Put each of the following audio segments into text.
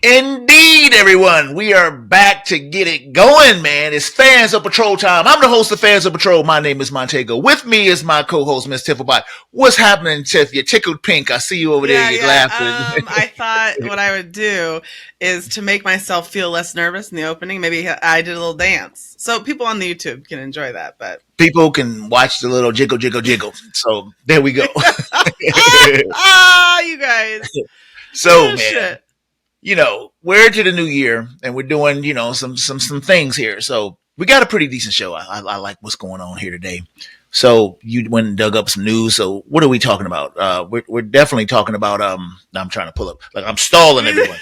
Indeed, everyone. We are back to get it going, man. It's Fans of Patrol time. I'm the host of Fans of Patrol. My name is Montego. With me is my co-host, Miss Tifflebot. What's happening, Tiff? You're tickled pink. I see you over there. You're laughing. I thought what I would do is to make myself feel less nervous in the opening. Maybe I did a little dance. So people on the YouTube can enjoy that, but people can watch the little jiggle, jiggle, jiggle. So there we go. You guys. So, man. Shit. You know, we're into the new year and we're doing, you know, some things here. So we got a pretty decent show. I like what's going on here today. So you went and dug up some news. So what are we talking about? We're definitely talking about, I'm trying to pull up, like I'm stalling everyone.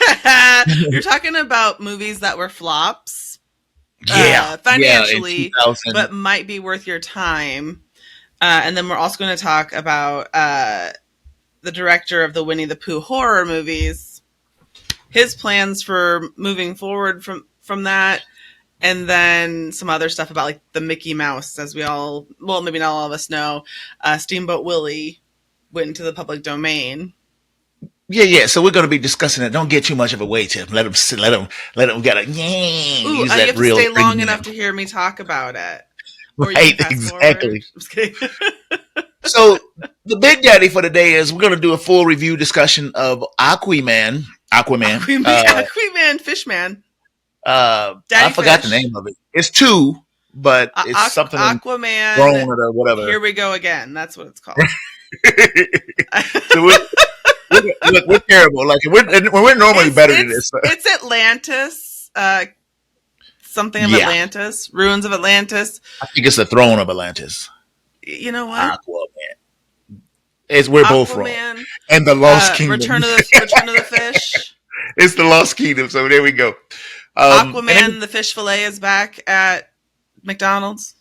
You're talking about movies that were flops. Financially, but might be worth your time. And then we're also going to talk about, the director of the Winnie the Pooh horror movies, his plans for moving forward from that, and then some other stuff about like the Mickey Mouse, as we all, well, maybe not all of us know, Steamboat Willie went into the public domain. Yeah. So we're going to be discussing it. Don't get too much of a way, Tim. Let him. Gotta use that have real. To stay long enough to hear me talk about it. Right. Exactly. I'm just kidding. So the big daddy for today is we're going to do a full review discussion of Aquaman, Fishman. I forgot the name of it. It's two, but it's something Aquaman grown or whatever. Here we go again. That's what it's called. So we're terrible. Like we're normally better than this. It's Atlantis. Something of Atlantis. Ruins of Atlantis. I think it's the Throne of Atlantis. You know what? Aquaman. We're both wrong. And the Lost Kingdom. Return of the Fish. It's the Lost Kingdom. So there we go. Aquaman, the fish fillet is back at McDonald's.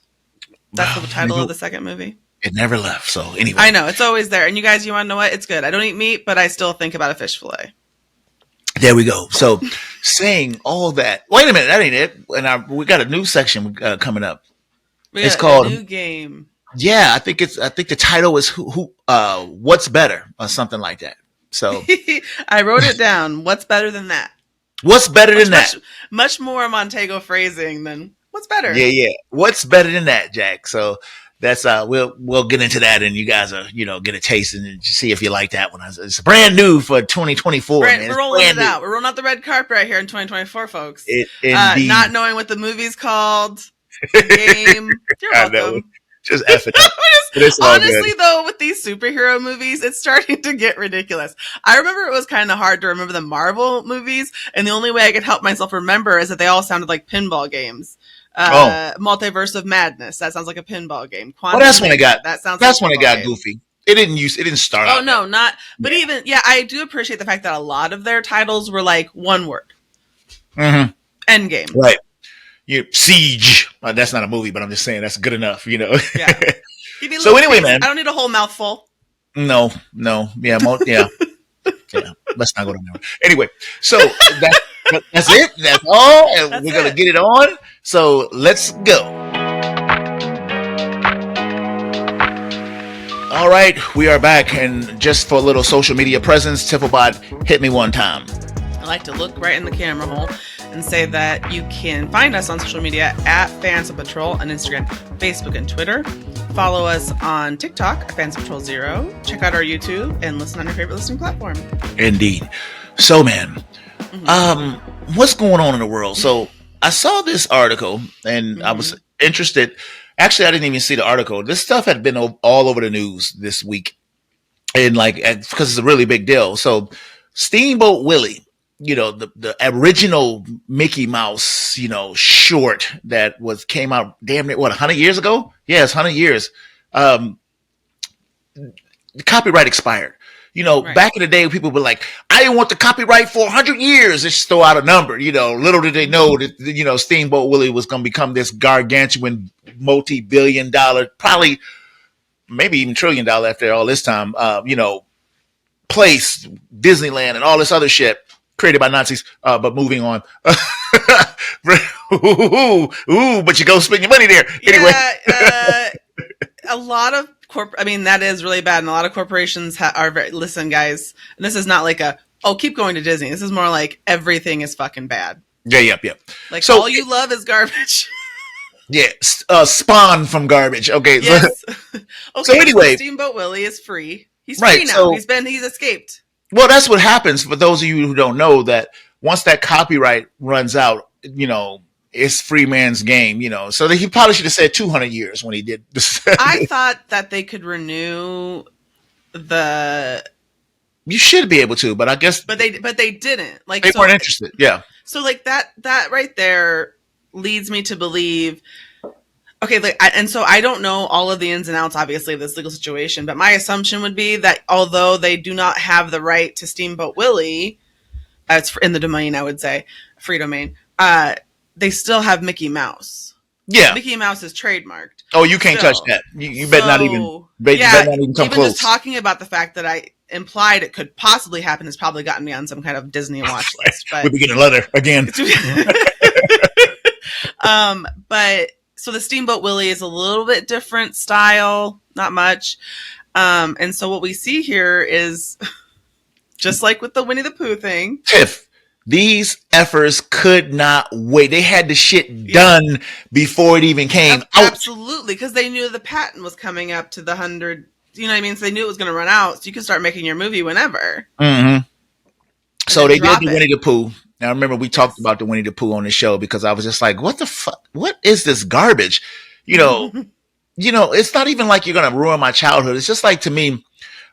That's the title of the second movie. It never left. So anyway, I know it's always there. And you guys, you want to know what? It's good. I don't eat meat, but I still think about a fish fillet. There we go. So saying all that. Wait a minute, that ain't it. And we got a new section coming up. It's called a new game. Yeah, I think the title is who what's better or something like that. So I wrote it down. What's better than that? What's better than that? Much more Montego phrasing than what's better. Yeah. What's better than that, Jack? So that's we'll get into that, and you guys are get a taste and see if you like that one. It's brand new for 2024. We're rolling it out. We're rolling out the red carpet right here in 2024, folks. Not knowing what the movie's called. Game. You're welcome. Just F it up. Honestly, though, with these superhero movies, it's starting to get ridiculous. I remember it was kind of hard to remember the Marvel movies, and the only way I could help myself remember is that they all sounded like pinball games. Multiverse of Madness. That sounds like a pinball game. That's when it got. That's when it got goofy. It didn't start. Oh no, not. But even I do appreciate the fact that a lot of their titles were like one word. Mm-hmm. Endgame. Right. Siege. That's not a movie, but I'm just saying that's good enough, Yeah. So anyway, man, I don't need a whole mouthful. No. Yeah. Yeah. Let's not go down there. Anyway, so that's it. That's all, and we're gonna get it on. So let's go. All right, we are back, and just for a little social media presence, Tifflebot, hit me one time. I like to look right in the camera hole and say that you can find us on social media at Fans of Patrol on Instagram, Facebook, and Twitter. Follow us on TikTok at Fans of Patrol 0. Check out our YouTube and listen on your favorite listening platform. Indeed. So, man, what's going on in the world? So I saw this article and I was interested. Actually, I didn't even see the article. This stuff had been all over the news this week, and because it's a really big deal. So Steamboat Willie, the original Mickey Mouse, short that came out damn near 100 years ago. Yeah, it's 100 years. The copyright expired. Right. Back in the day, people were like, I didn't want the copyright for 100 years. They just throw out a number. Little did they know that, Steamboat Willie was going to become this gargantuan, multi-billion dollar, probably maybe even $1 trillion after all this time, place, Disneyland and all this other shit created by Nazis. But moving on. But you go spend your money there. Anyway. A lot of that is really bad, and a lot of corporations listen, guys, and this is not like a oh, keep going to Disney. This is more like everything is fucking bad. Yeah, yep. Like So all you love is garbage. yeah, spawn from garbage. Okay, Yes. Okay. so anyway, Steamboat Willie is free. He's right, free now. so He's escaped. well, that's what happens for those of you who don't know that once that copyright runs out, it's free man's game, So he probably should have said 200 years when he did this. I thought that they could renew the. You should be able to, but I guess but they didn't. Like they weren't interested. Yeah. So like that right there leads me to believe. Okay, and so I don't know all of the ins and outs, obviously, of this legal situation, but my assumption would be that although they do not have the right to Steamboat Willie, it's in the domain, I would say, free domain, they still have Mickey Mouse. Yeah. Mickey Mouse is trademarked. Oh, you can't touch that. You better not even. Better not even come close. Just talking about the fact that I implied it could possibly happen has probably gotten me on some kind of Disney watch list. But we're beginning leather again. But so the Steamboat Willie is a little bit different style, not much. And so what we see here is just like with the Winnie the Pooh thing. Tiff, these efforts could not wait. They had the shit done before it even came out. Absolutely, because they knew the patent was coming up to the 100. You know what I mean? So they knew it was going to run out, so you could start making your movie whenever. Mm-hmm. So they did the Winnie the Pooh. Now, I remember we talked about the Winnie the Pooh on the show because I was just like, what the fuck? What is this garbage? It's not even like you're going to ruin my childhood. It's just like, to me,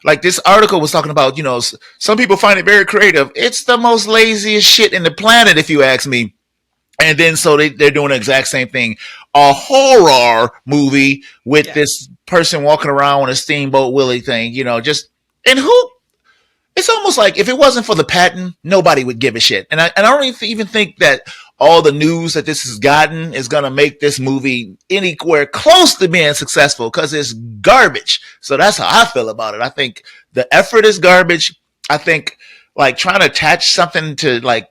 like this article was talking about, some people find it very creative. It's the most laziest shit in the planet, if you ask me. And then so they're doing the exact same thing. A horror movie with this person walking around with a Steamboat Willie thing, and who? It's almost like if it wasn't for the patent, nobody would give a shit. And I don't even think that all the news that this has gotten is going to make this movie anywhere close to being successful because it's garbage. So that's how I feel about it. I think the effort is garbage. I think like trying to attach something to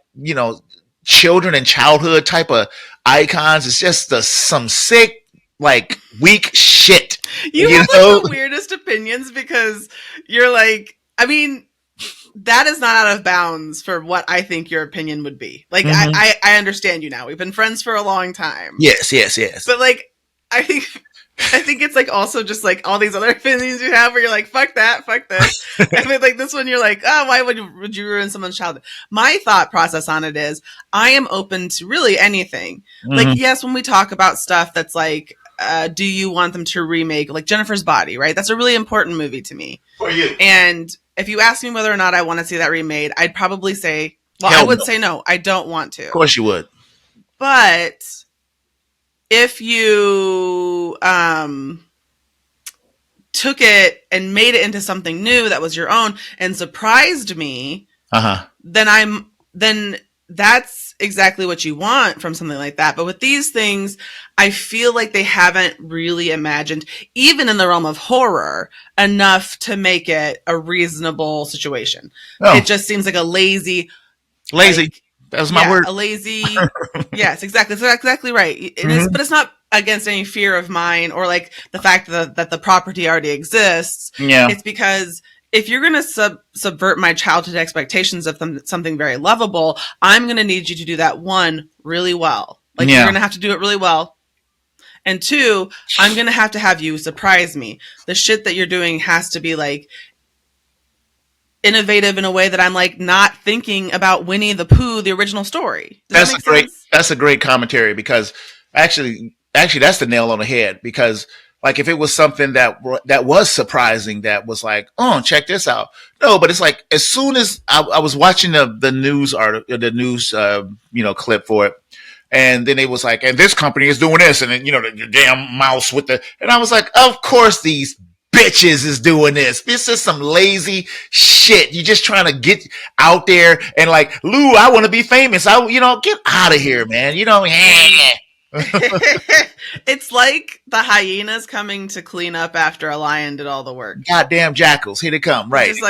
children and childhood type of icons is just some sick, weak shit. You have the weirdest opinions because you're like, I mean, that is not out of bounds for what I think your opinion would be. Like, I understand you now. We've been friends for a long time. Yes. But I think it's also just all these other opinions you have where you're like, fuck that, fuck this. And then this one you're like, oh, why would you ruin someone's childhood? My thought process on it is I am open to really anything. Mm-hmm. Yes, when we talk about stuff that's do you want them to remake Jennifer's Body, right? That's a really important movie to me. For you. And if you ask me whether or not I want to see that remade, I'd probably say, I would say no, I don't want to. Of course you would. But if you took it and made it into something new that was your own and surprised me, then that's exactly what you want from something like that. But with these things, I feel like they haven't really imagined, even in the realm of horror, enough to make it a reasonable situation. Oh. It just seems like a lazy. That was my word. A lazy. Yes, exactly. That's exactly right. But it's not against any fear of mine or the fact that the property already exists. Yeah. It's because if you're going to subvert my childhood expectations of something very lovable, I'm going to need you to do that, one, really well. You're going to have to do it really well. And two, I'm going to have you surprise me. The shit that you're doing has to be innovative in a way that I'm not thinking about Winnie the Pooh, the original story. Does that make sense? That's a great commentary because actually that's the nail on the head because if it was something that was surprising, that was oh, check this out. No, but it's as soon as I was watching the news article, the news, clip for it. And then it was and this company is doing this. And then, the damn mouse and I was of course these bitches is doing this. This is some lazy shit. You're just trying to get out there and Lou, I want to be famous. Get out of here, man. It's like the hyenas coming to clean up after a lion did all the work. Goddamn jackals, here they come, right? Just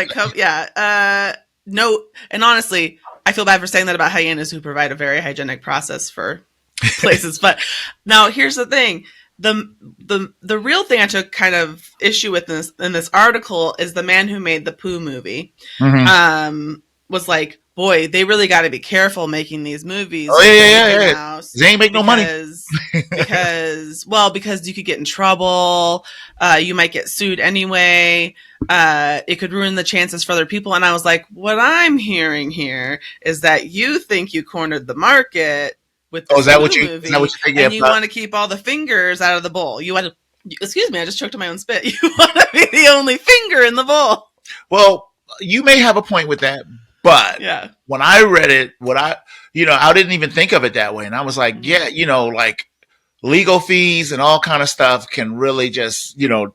no, and honestly, I feel bad for saying that about hyenas who provide a very hygienic process for places. But now here's the thing. The real thing I took kind of issue with in this article is the man who made the Pooh movie. Mm-hmm. was like, boy, they really got to be careful making these movies Oh with the yeah, Mickey yeah, yeah. Mouse They ain't make no money. because you could get in trouble, you might get sued anyway, it could ruin the chances for other people. And I was like, what I'm hearing here is that you think you cornered the market with Oh, is this that Pooh what you? Is movie, that what you think? and Yeah, you want to keep all the fingers out of the bowl. You want to, excuse me, I just choked on my own spit. You want to be the only finger in the bowl. well, you may have a point with that, but Yeah. when I read it, I didn't even think of it that way, and I was like, Mhm. yeah, like legal fees and all kind of stuff can really just, the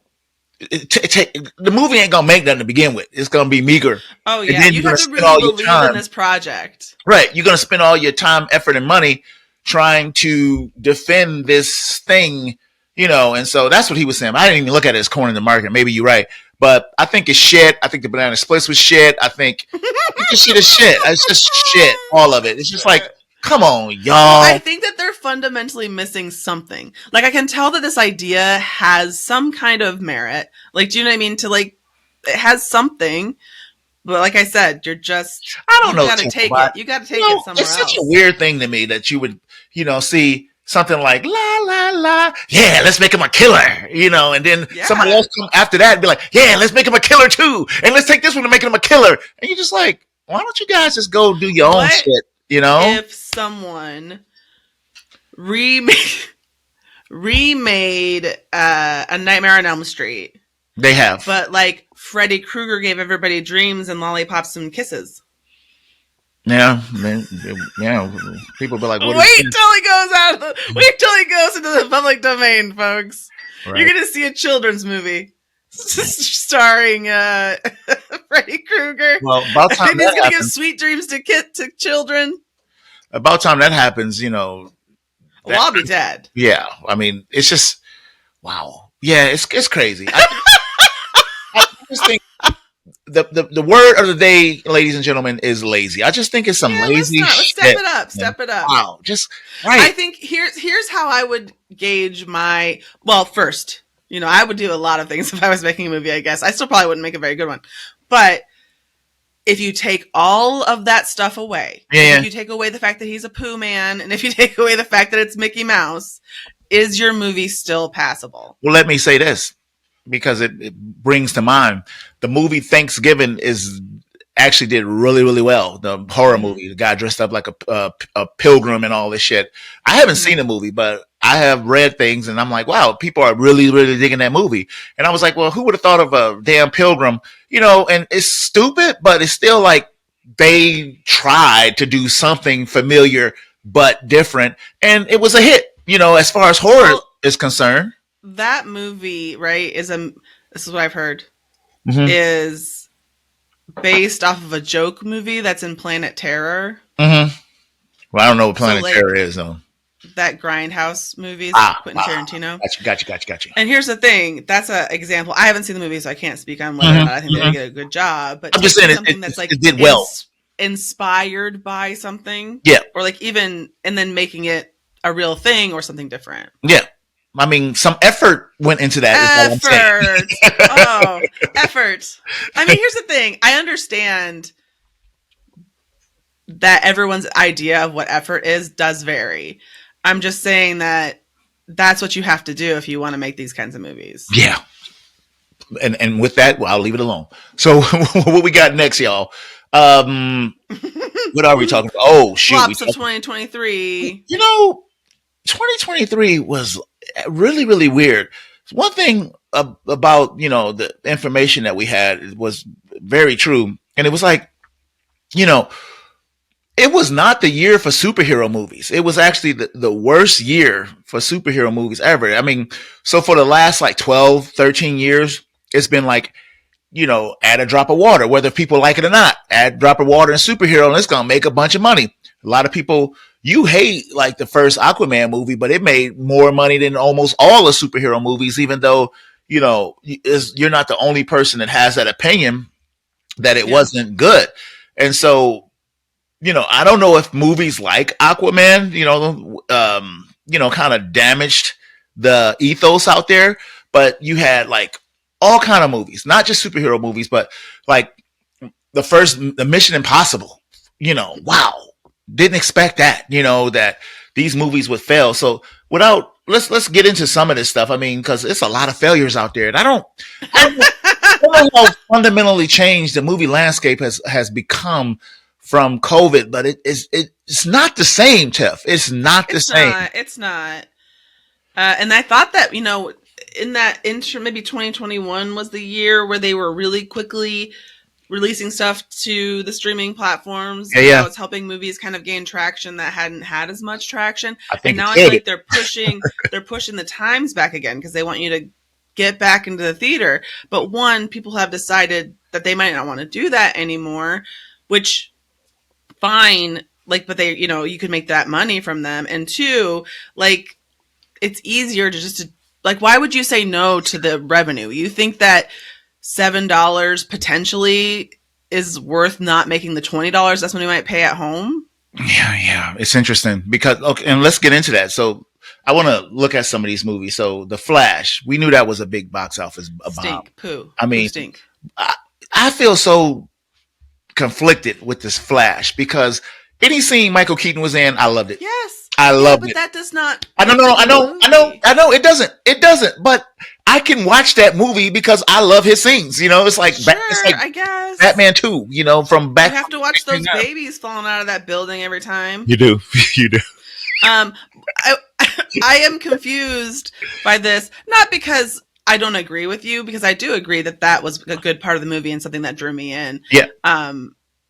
movie ain't gonna make nothing to begin with. It's gonna be meager, Oh and yeah, then you'd you're have gonna to spend really all your believe in time. this project. Right. You're going to spend all your time, effort, and money trying to defend this thing, and so that's what he was saying. I didn't even look at it as cornering the market. Maybe you're right. But I think it's shit. I think the banana splits was shit. I think the shit is shit. It's just shit. All of it. It's just like, come on, Well, I y'all. think that they're fundamentally missing something. Like, I can tell that this idea has some kind of merit. Like, do you know what I mean? It has something. But like I said, I don't you know. got to take But, it. You got to take it somewhere it's such a else. weird thing to me that you would, see something like la la la, yeah, let's make him a killer, and then somebody Yeah. else come after that and be like, yeah, let's make him a killer too, and let's take this one and make him a killer, and you're just like, why don't you guys just go do your own What shit, if someone remade A Nightmare on Elm Street, They have. but like Freddy Krueger gave everybody dreams and lollipops and kisses? Yeah, man, yeah. People be like, what Wait is till he goes wait till he goes into the public domain, folks. right. You're gonna see a children's movie starring Freddy Krueger. Well, about time And he's that gonna give happens. sweet dreams to children. About time that happens, Well, I'll be dead. yeah. I mean, it's just wow. Yeah, it's crazy. I just think the word of the day, ladies and gentlemen, is lazy. I just think it's some Yeah, lazy let's shit. step it up. Step it up. Wow, just I right. think here's how I would gauge my first. I would do a lot of things if I was making a movie, I guess. I still probably wouldn't make a very good one. But if you take all of that stuff away, Yeah. if you take away the fact that he's a Pooh man, and if you take away the fact that it's Mickey Mouse, is your movie still passable? Well, let me say this because it brings to mind the movie Thanksgiving is actually did really really well. The horror movie, the guy dressed up like a pilgrim and all this shit. I haven't seen the movie, but I have read things, and I'm like, wow, people are really really digging that movie. And I was like, well, who would have thought of a damn pilgrim? And it's stupid, but it's still like they tried to do something familiar but different, and it was a hit. As far as horror is concerned. That movie, right, this is what I've heard, Mhm. is based off of a joke movie that's in Planet Terror. Mm-hmm. Well, I don't know what Planet like, Terror is, though. That Grindhouse movies, Quentin Tarantino. Gotcha. And here's the thing: that's an example. I haven't seen the movie, so I can't speak on whether or not I think they did a good job. But I'm just saying something that's like it did well. Inspired by something, Yeah, or like even and then making it a real thing or something different. yeah. I mean, some effort went into that. Is what I'm saying. Effort. I mean, here's the thing. I understand that everyone's idea of what effort is does vary. I'm just saying that that's what you have to do if you want to make these kinds of movies. Yeah. And with that, well, I'll leave it alone. So what we got next, y'all? What are we talking about? Oh, shoot. Flops of 2023. 2023 was really, really weird. One thing about, the information that we had was very true. And it was like, it was not the year for superhero movies. It was actually the worst year for superhero movies ever. I mean, so for the last like 12, 13 years, it's been like, add a drop of water, whether people like it or not, add a drop of water in superhero and it's going to make a bunch of money. A lot of people, you hate like the first Aquaman movie, but it made more money than almost all the superhero movies, even though, you're not the only person that has that opinion that it wasn't good. And so, I don't know if movies like Aquaman, kind of damaged the ethos out there, but you had like all kind of movies, not just superhero movies, but like the Mission Impossible. Wow, didn't expect that. That these movies would fail. So without let's get into some of this stuff. I mean, because it's a lot of failures out there, and I don't know how fundamentally changed the movie landscape has become from COVID, but it's not the same, Tiff. It's not the same. It's not. And I thought that, in that intro, maybe 2021 was the year where they were really quickly releasing stuff to the streaming platforms. Yeah. It's helping movies kind of gain traction that hadn't had as much traction. I think and now I feel like they're pushing the times back again because they want you to get back into the theater. But one, people have decided that they might not want to do that anymore, which fine. Like, but they, you could make that money from them. And two, like, it's easier to like, why would you say no to the revenue? You think that $7 potentially is worth not making the $20 that's what we might pay at home? Yeah. It's interesting because, okay, and let's get into that. So I want to look at some of these movies. So The Flash, we knew that was a big box office bomb. Stink, poo. I mean, stink. I feel so conflicted with this Flash because any scene Michael Keaton was in, I loved it. Yes. I loved it. But that does not. I know. It doesn't. But I can watch that movie because I love his scenes. It's like, sure, it's like I guess Batman 2, from back. You have to watch those babies falling out of that building every time. You do. You do. I am confused by this, not because I don't agree with you, because I do agree that was a good part of the movie and something that drew me in. Yeah.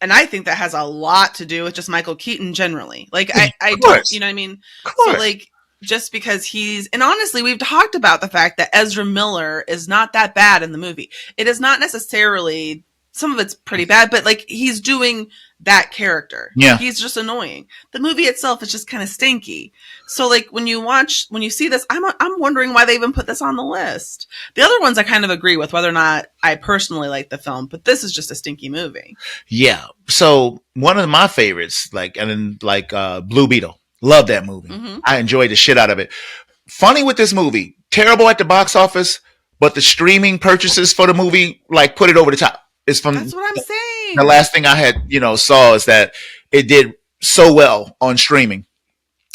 And I think that has a lot to do with just Michael Keaton generally. Like, I don't, you know what I mean? So, like, just because and honestly, we've talked about the fact that Ezra Miller is not that bad in the movie. It is not necessarily, some of it's pretty bad, but like, he's doing that character. Yeah. He's just annoying. The movie itself is just kind of stinky. So like, when you see this, I'm wondering why they even put this on the list. The other ones I kind of agree with, whether or not I personally like the film, but this is just a stinky movie. Yeah. So one of my favorites, Blue Beetle. Love that movie. Mm-hmm. I enjoyed the shit out of it. Funny with this movie, terrible at the box office, but the streaming purchases for the movie, like, put it over the top. That's what I'm saying. The last thing I had, saw is that it did so well on streaming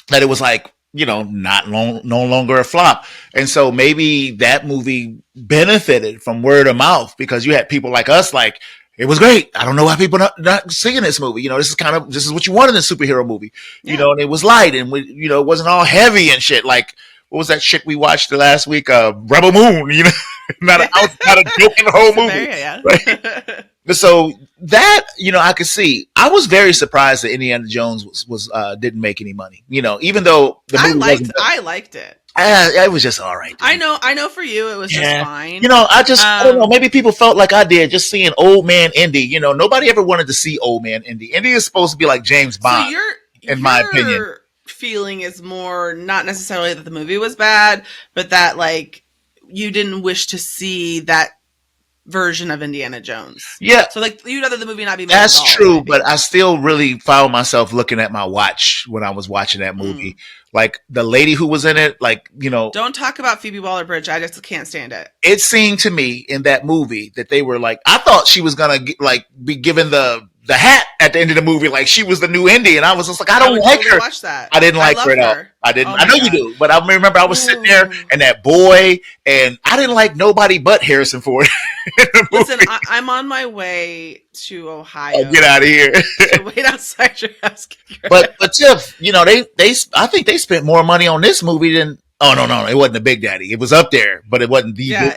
that it was like, no longer a flop. And so maybe that movie benefited from word of mouth because you had people like us, like, it was great. I don't know why people not seeing this movie. This is what you wanted in a superhero movie, and it was light and it wasn't all heavy and shit. Like, what was that shit we watched the last week? Rebel Moon, not a joke in the whole movie. Yeah. Right? So that, I could see. I was very surprised that Indiana Jones was didn't make any money. Even though the movie I liked it. It was just all right. I know for you it was just fine. I don't know. Maybe people felt like I did just seeing Old Man Indy. Nobody ever wanted to see Old Man Indy. Indy is supposed to be like James Bond, in my opinion. Feeling is more not necessarily that the movie was bad, but that like you didn't wish to see that version of Indiana Jones. Yeah. So like you'd rather the movie not be made. That's true, but I still really found myself looking at my watch when I was watching that movie. Like the lady who was in it, like, Don't talk about Phoebe Waller-Bridge. I just can't stand it. It seemed to me in that movie that they were like, I thought she was gonna be given the hat at the end of the movie, like she was the new Indy, and I was just like, I don't like her. Watch that. I didn't like her at all. I didn't. I know you do, but I remember I was sitting there and that boy, and I didn't like nobody but Harrison Ford. Listen, I'm on my way to Ohio. Oh, get out of here! To wait outside your house. But Tiff, I think they spent more money on this movie than. Oh no! It wasn't a Big Daddy. It was up there, but it wasn't the. Yeah,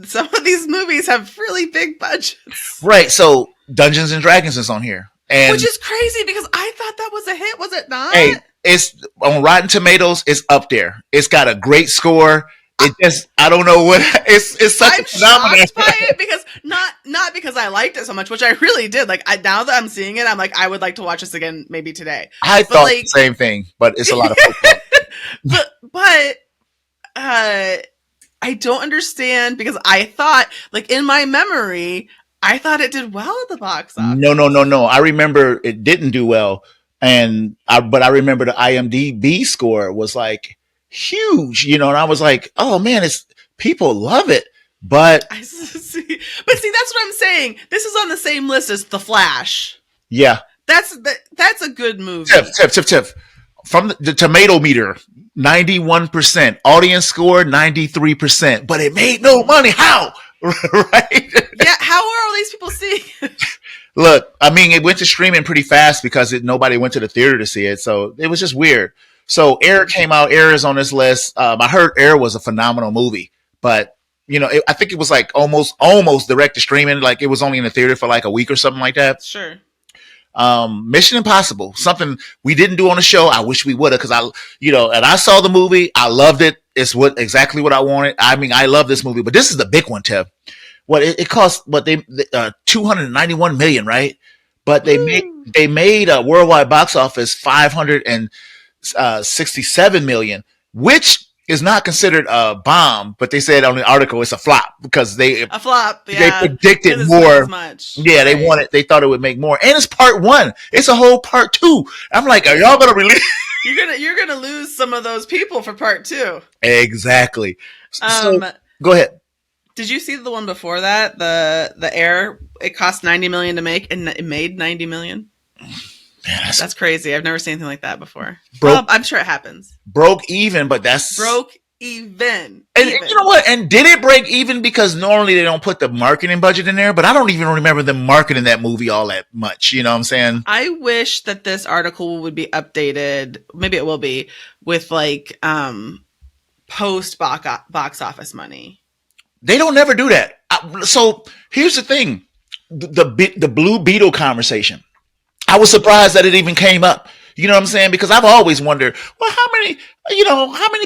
some of these movies have really big budgets. Right. So Dungeons and Dragons is on here, which is crazy because I thought that was a hit. Was it not? Hey, it's on Rotten Tomatoes. It's up there. It's got a great score. I don't know what it's such I'm a phenomenon. shocked by it because not because I liked it so much, which I really did. Like now that I'm seeing it, I'm like, I would like to watch this again maybe today. I thought the same thing, but it's a lot of football. but I don't understand because I thought, like in my memory, I thought it did well at the box office. No. I remember it didn't do well, but I remember the IMDb score was like huge, and I was like, oh man, people love it. But I see, but see, that's what I'm saying. This is on the same list as The Flash. yeah, That's a good movie. Tiff. From the tomato meter, 91%. Audience score, 93%. But it made no money. How? Right? Yeah, how are all these people seeing it? Look, I mean, it went to streaming pretty fast because nobody went to the theater to see it. So it was just weird. So Air came out. Air is on this list. I heard Air was a phenomenal movie, but I think it was like almost direct to streaming. Like it was only in the theater for like a week or something like that. Sure. Mission Impossible, something we didn't do on the show. I wish we would have, because and I saw the movie. I loved it. It's exactly what I wanted. I mean, I love this movie, but this is the big one, Tev. What it cost? What they 291 million, right? But they made a worldwide box office 567 million, which is not considered a bomb, but they said on the article it's a flop because they predicted more. Much, yeah, right? They thought it would make more, and it's part one. It's a whole part two. I'm like, are y'all gonna release? You're gonna lose some of those people for part two. Exactly. So, go ahead. Did you see the one before that? The Air. It cost 90 million to make, and it made 90 million. Man, that's crazy. I've never seen anything like that before. I'm sure it happens. Broke even, but that's broke even. And you know what? And did it break even? Because normally they don't put the marketing budget in there, but I don't even remember them marketing that movie all that much. You know what I'm saying? I wish that this article would be updated. Maybe it will be with like post box office money. They don't never do that. So here's the thing: the Blue Beetle conversation. I was surprised that it even came up. You know what I'm saying? Because I've always wondered, well, how many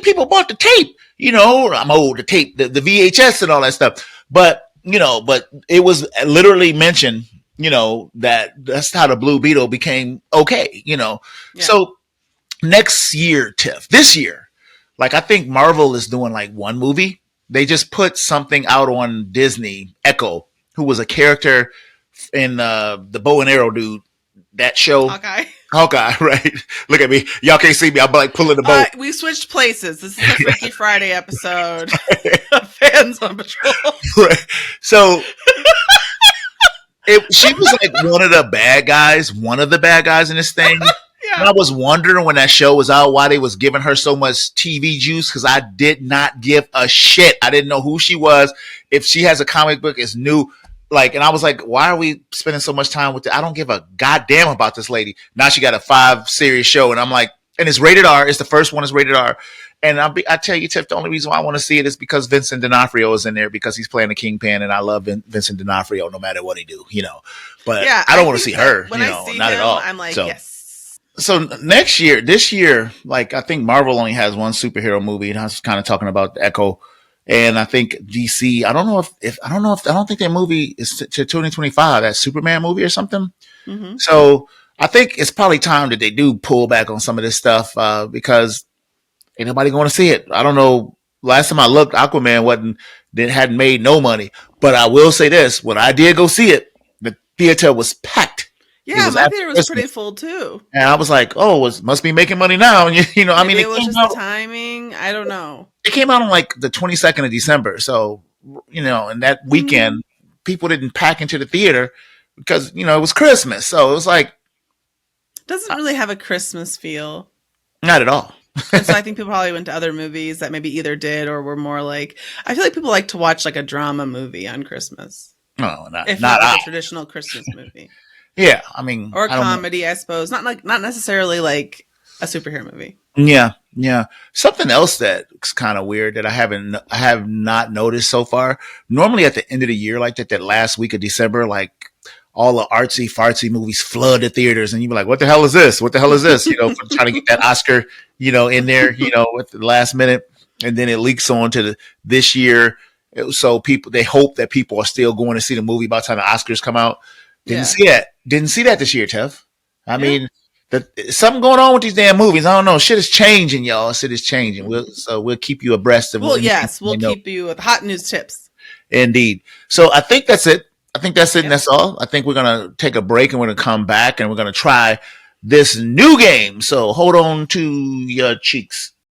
people bought the tape? I'm old, the tape, the VHS and all that stuff. But it was literally mentioned, that's how the Blue Beetle became okay, Yeah. So next year, Tiff, this year, like I think Marvel is doing like one movie. They just put something out on Disney, Echo, who was a character in the bow and arrow dude. That show, Hawkeye, right? Look at me. Y'all can't see me. I'm like pulling the boat. We switched places. This is a Freaky Friday episode of Fans on Patrol. Right. So she was like one of the bad guys in this thing. Yeah. And I was wondering when that show was out why they was giving her so much TV juice, because I did not give a shit. I didn't know who she was. If she has a comic book, it's new. And I was like, why are we spending so much time with it? I don't give a goddamn about this lady. Now she got a 5-series show, and I'm like, and it's rated R. It's the first one is rated R. And I tell you, Tiff, the only reason why I want to see it is because Vincent D'Onofrio is in there, because he's playing the Kingpin, and I love Vincent D'Onofrio no matter what he do, But yeah, I don't want to see her, not him, at all. I'm like, yes. So this year, like I think Marvel only has one superhero movie, and I was kind of talking about Echo. And I think DC, I don't think their movie is to 2025, that Superman movie or something. Mm-hmm. So I think it's probably time that they do pull back on some of this stuff, because ain't nobody going to see it. I don't know. Last time I looked, Aquaman hadn't made no money. But I will say this: when I did go see it, the theater was packed. Yeah, my theater was pretty full too. And I was like, "Oh, must be making money now." And Maybe it was just the timing. I don't know. It came out on like the 22nd of December, so and that weekend, people didn't pack into the theater because it was Christmas. So it was like, doesn't really have a Christmas feel. Not at all. And so I think people probably went to other movies that maybe either did or were more like. I feel like people like to watch like a drama movie on Christmas. No, not like a traditional Christmas movie. Yeah, I mean, or a comedy, I suppose. Not necessarily like a superhero movie. Yeah. Something else that's kind of weird that I have not noticed so far. Normally at the end of the year, like that last week of December, like all the artsy fartsy movies flood the theaters, and you be like, "What the hell is this? What the hell is this?" For trying to get that Oscar, in there, at the last minute, and then it leaks on to this year. So they hope that people are still going to see the movie by the time the Oscars come out. Didn't see that this year, Tev. I mean, something going on with these damn movies. I don't know. Shit is changing, y'all. Shit is changing. We'll keep you abreast of. Well, yes, we'll keep you with hot news tips. Indeed. So I think that's it. And that's all. I think we're gonna take a break, and we're gonna come back, and we're gonna try this new game. So hold on to your cheeks.